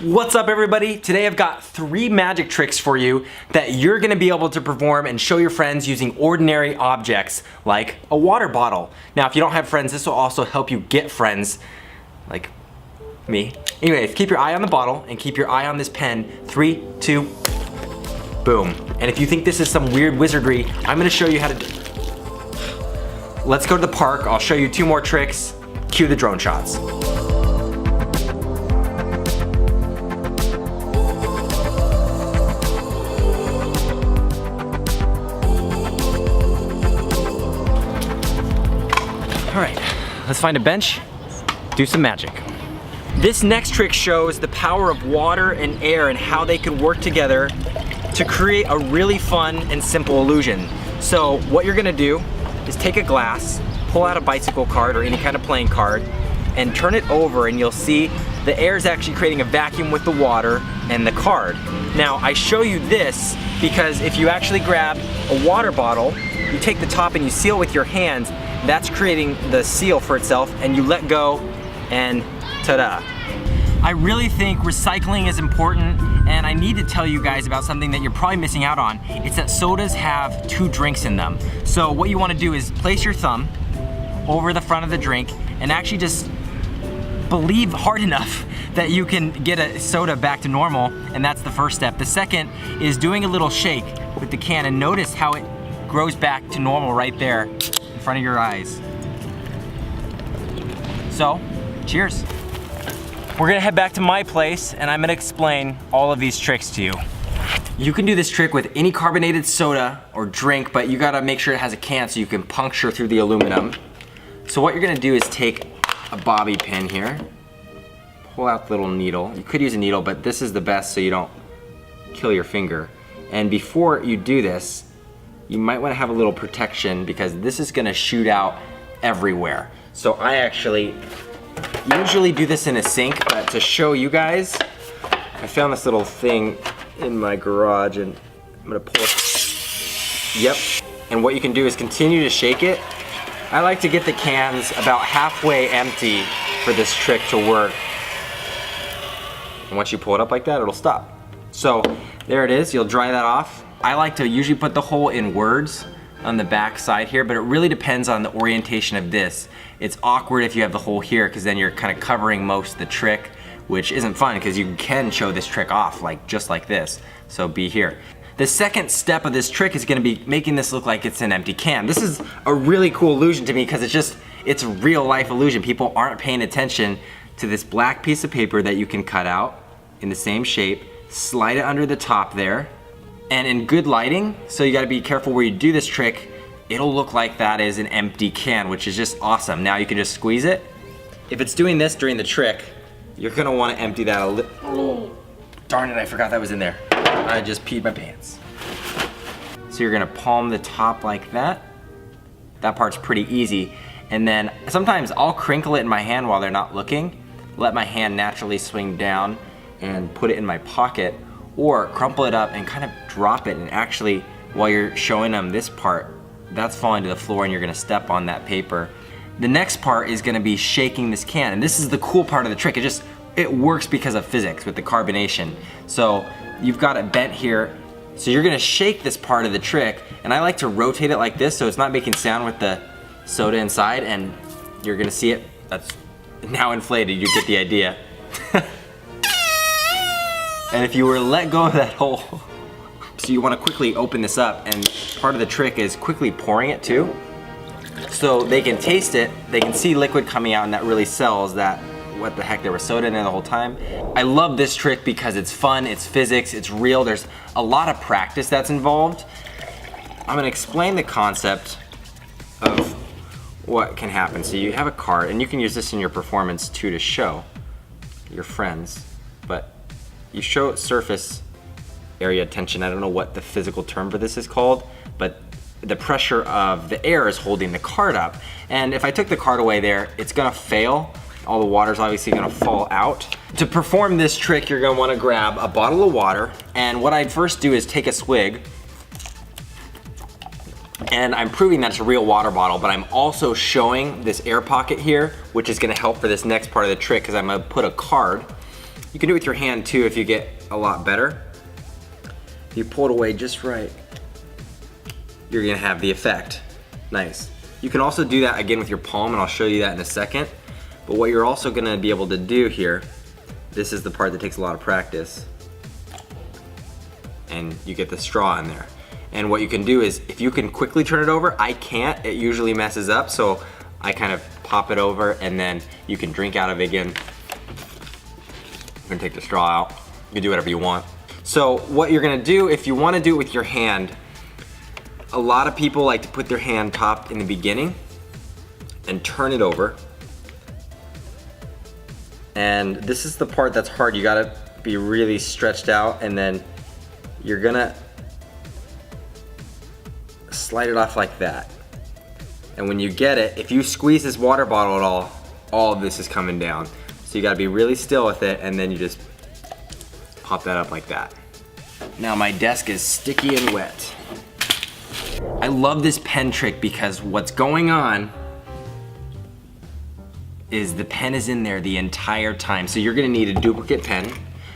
What's up everybody? Today I've got 3 magic tricks for you that you're gonna be able to perform and show your friends using ordinary objects like a water bottle. Now if you don't have friends, this will also help you get friends like me. Anyways, keep your eye on the bottle and keep your eye on this pen. 3, 2, boom. And if you think this is some weird wizardry, I'm gonna show you how to do it. Let's go to the park. I'll show you 2 more tricks. Cue the drone shots. All right, let's find a bench, do some magic. This next trick shows the power of water and air and how they can work together to create a really fun and simple illusion. So what you're gonna do is take a glass, pull out a bicycle card or any kind of playing card, and turn it over and you'll see the air is actually creating a vacuum with the water and the card. Now I show you this because if you actually grab a water bottle, you take the top and you seal with your hands, that's creating the seal for itself, and you let go and ta-da. I really think recycling is important, and I need to tell you guys about something that you're probably missing out on. It's that sodas have 2 drinks in them. So what you want to do is place your thumb over the front of the drink and actually just believe hard enough that you can get a soda back to normal, and that's the first step. The second is doing a little shake with the can, and notice how it grows back to normal right there in front of your eyes. So, cheers. We're gonna head back to my place and I'm gonna explain all of these tricks to you. You can do this trick with any carbonated soda or drink, but you gotta make sure it has a can so you can puncture through the aluminum. So what you're gonna do is take a bobby pin here, pull out the little needle. You could use a needle, but this is the best so you don't kill your finger. And before you do this, you might want to have a little protection because this is going to shoot out everywhere. So I actually usually do this in a sink, but to show you guys, I found this little thing in my garage and I'm going to pull it. Yep. And what you can do is continue to shake it. I like to get the cans about halfway empty for this trick to work. And once you pull it up like that, it'll stop. So there it is. You'll dry that off. I like to usually put the hole in words on the back side here, but it really depends on the orientation of this. It's awkward if you have the hole here because then you're kind of covering most of the trick, which isn't fun because you can show this trick off just like this. So be here. The second step of this trick is gonna be making this look like it's an empty can. This is a really cool illusion to me because it's a real life illusion. People aren't paying attention to this black piece of paper that you can cut out in the same shape, slide it under the top there, and in good lighting, so you gotta be careful where you do this trick, it'll look like that is an empty can, which is just awesome. Now you can just squeeze it. If it's doing this during the trick, you're gonna wanna empty that a little. Oh, darn it, I forgot that was in there. I just peed my pants. So you're gonna palm the top like that. That part's pretty easy. And then sometimes I'll crinkle it in my hand while they're not looking, let my hand naturally swing down and put it in my pocket, or crumple it up and kind of drop it, and actually while you're showing them this part, that's falling to the floor and you're gonna step on that paper. The next part is gonna be shaking this can, and this is the cool part of the trick. It works because of physics with the carbonation. So you've got it bent here, so you're gonna shake this part of the trick, and I like to rotate it like this so it's not making sound with the soda inside, and you're gonna see it, that's now inflated, you get the idea. And if you were to let go of that hole, so you want to quickly open this up, and part of the trick is quickly pouring it too, so they can taste it, they can see liquid coming out, and that really sells that, what the heck, there was soda in there the whole time. I love this trick because it's fun, it's physics, it's real, there's a lot of practice that's involved. I'm going to explain the concept of what can happen. So you have a card, and you can use this in your performance too to show your friends, but you show surface area tension. I don't know what the physical term for this is called, but the pressure of the air is holding the card up. And if I took the card away there, it's gonna fail. All the water's obviously gonna fall out. To perform this trick, you're gonna wanna grab a bottle of water, and what I'd first do is take a swig, and I'm proving that it's a real water bottle, but I'm also showing this air pocket here, which is gonna help for this next part of the trick, because I'm gonna put a card You can do it with your hand too if you get a lot better. If you pull it away just right, you're gonna have the effect. Nice. You can also do that again with your palm, and I'll show you that in a second. But what you're also gonna be able to do here, this is the part that takes a lot of practice. And you get the straw in there. And what you can do is, if you can quickly turn it over, I can't, it usually messes up, so I kind of pop it over and then you can drink out of it again. You can take the straw out. You can do whatever you want. So what you're gonna do, if you wanna do it with your hand, a lot of people like to put their hand top in the beginning and turn it over. And this is the part that's hard. You gotta be really stretched out, and then you're gonna slide it off like that. And when you get it, if you squeeze this water bottle at all of this is coming down. So you gotta be really still with it, and then you just pop that up like that. Now my desk is sticky and wet. I love this pen trick because what's going on is the pen is in there the entire time. So you're gonna need a duplicate pen.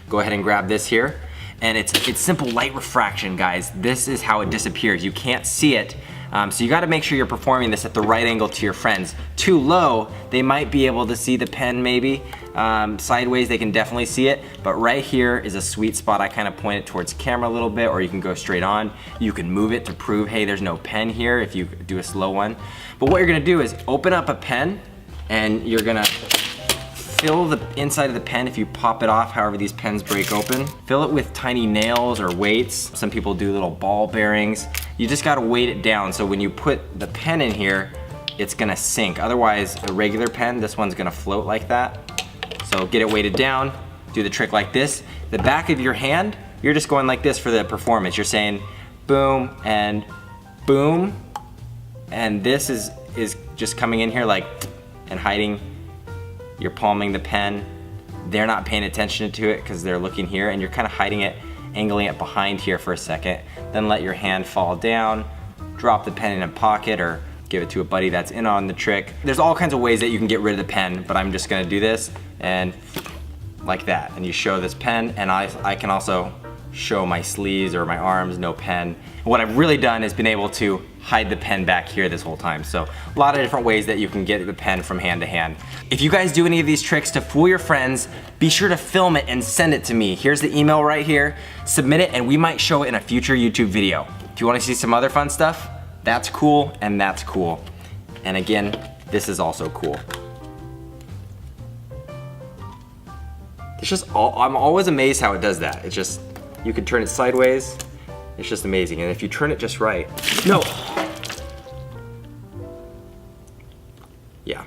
Go ahead and grab this here. And it's simple light refraction, guys. This is how it disappears. You can't see it. So you gotta make sure you're performing this at the right angle to your friends. Too low, they might be able to see the pen maybe. Sideways, they can definitely see it. But right here is a sweet spot. I kind of point it towards camera a little bit, or you can go straight on. You can move it to prove, hey, there's no pen here if you do a slow one. But what you're gonna do is open up a pen, and you're gonna fill the inside of the pen. If you pop it off, however these pens break open, fill it with tiny nails or weights. Some people do little ball bearings. You just gotta weight it down, so when you put the pen in here, it's gonna sink. Otherwise, a regular pen, this one's gonna float like that. So get it weighted down, do the trick like this. The back of your hand, you're just going like this for the performance. You're saying boom and boom, and this is just coming in here like and hiding. You're palming the pen. They're not paying attention to it because they're looking here, and you're kind of hiding it, angling it behind here for a second. Then let your hand fall down, drop the pen in a pocket, or give it to a buddy that's in on the trick. There's all kinds of ways that you can get rid of the pen, but I'm just gonna do this and like that. And you show this pen, and I can also show my sleeves or my arms, no pen. What I've really done is been able to hide the pen back here this whole time. So a lot of different ways that you can get the pen from hand to hand. If you guys do any of these tricks to fool your friends, be sure to film it and send it to me. Here's the email right here. Submit it and we might show it in a future YouTube video. If you want to see some other fun stuff, that's cool and that's cool. And again, this is also cool. It's just, I'm always amazed how it does that. It's just, you can turn it sideways. It's just amazing. And if you turn it just right, no. Yeah.